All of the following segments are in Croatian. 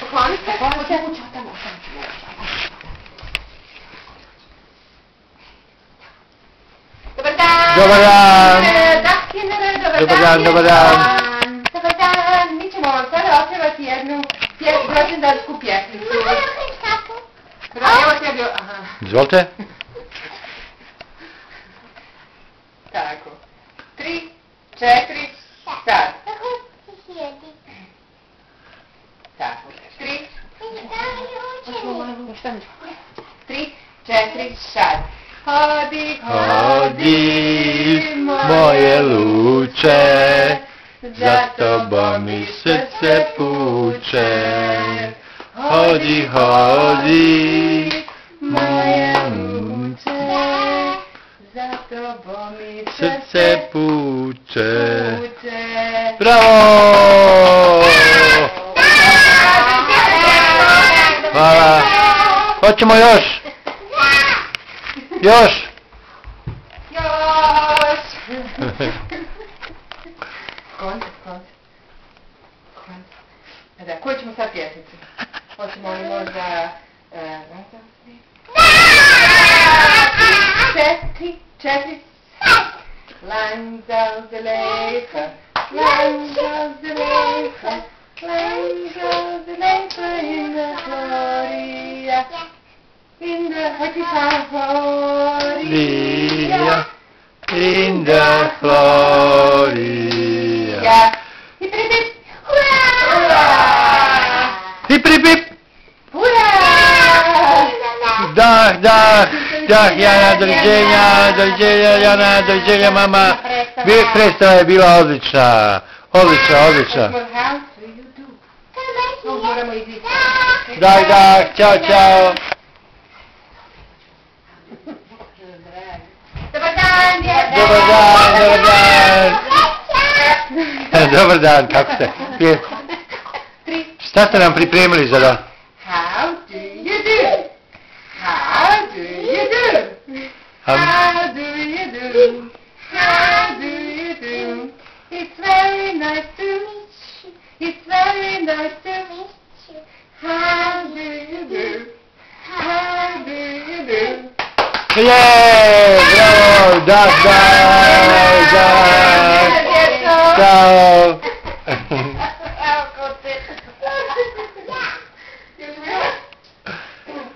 Pokloni se. Dobar dan! Dobar dan! Dobar dan! Dobar dan! Mi ćemo vam sada otpjevati jednu rođendansku pjesmicu. Evo tebi... Izvolite. Tako. 3, 4, start. Tako. 3, 4, start. Hodi, Hodi, moje luče, za tobom mi srce puče. Hodi, hodi, moje luče, za tobom mi srce puče. Bravo! Hvala. Hoćemo još? Još! Koncert. Da, koju ćemo sad pjesmicu? Hoćemo li možda... 4, Langs aus der Lefer, Langs aus der Lefer, Langs aus der Lefer in der Gloria, in der Gloria, In der Gloria. Hip, hip, hip, hurra! Hip, hip, hip! Hurra! Dah, Jana, doviđenja, Jana, doviđenja, mama. Predstava je bila odlična. Odlična. Dah, čao. Dobar dan, djeca! Dobar dan, kako ste? Šta ste nam pripremili za da? How do you do? How do you do? How do you do? How do you do? It's very nice to meet you. It's very nice to meet you. How do you do? How do you do? Bravo! Dah! Čao!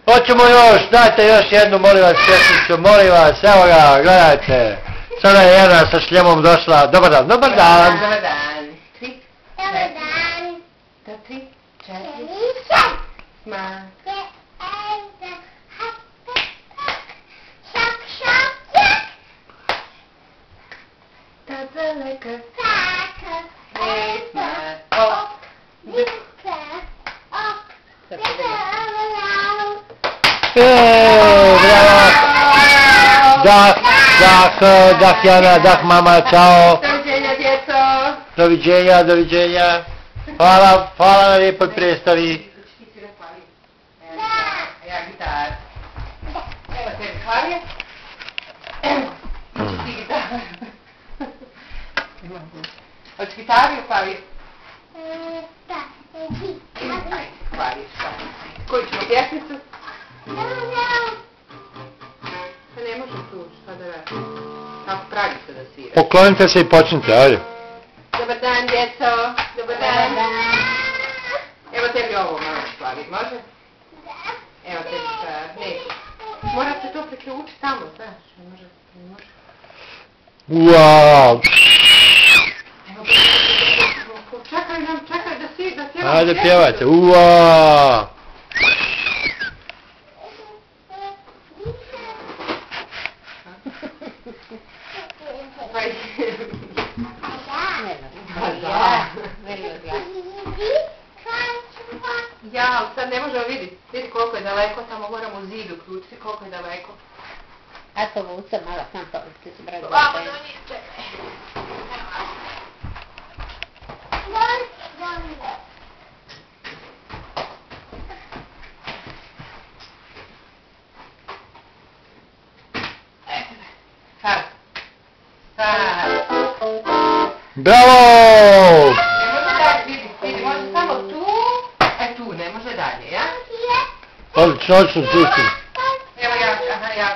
Hoćemo još, dajte još jednu, molim vas, pjesmicu, molim vas, evo ga, gledajte. Sada je jedna sa šljemom došla. Dobar dan. Dobar dan. 3, 4, Smile. Tazeleka. Hey, smile. Bravo! Dah Jana, dah mama, čao! Doviđenja, djeco! Doviđenja! Hvala na lijepoj predstavi! Ja gitar. Evo tebi klavije. Hoćeš ti gitaru? Hoćeš gitaru ili klavije? Ajde, klavije, šta? Koju ćemo pjesmicu? Pa ne može tu, šta da radi? Kako pravi se da svira? Poklonite se i počnite, ajde. Dobar dan, djeco. Dobar dan. Evo tebi ovo malo sklaviti, može? Evo tebi neću. Mora se to priključiti tamo, znaš, ne može. Wow! Čekaj da sviramo. Ajde pjevajte, wow! Ja, ali sad ne možemo vidjeti. Vidi koliko je daleko, tamo moramo u zidu uključiti koliko je daleko. A to vuce malo, sam to ti se brzo. Ovako da nije, čekaj. Bravo! Ne može tako, vidi, može samo tu, tu dalje, ja? Odlično, odlično, čušću. Evo ja, aha, ja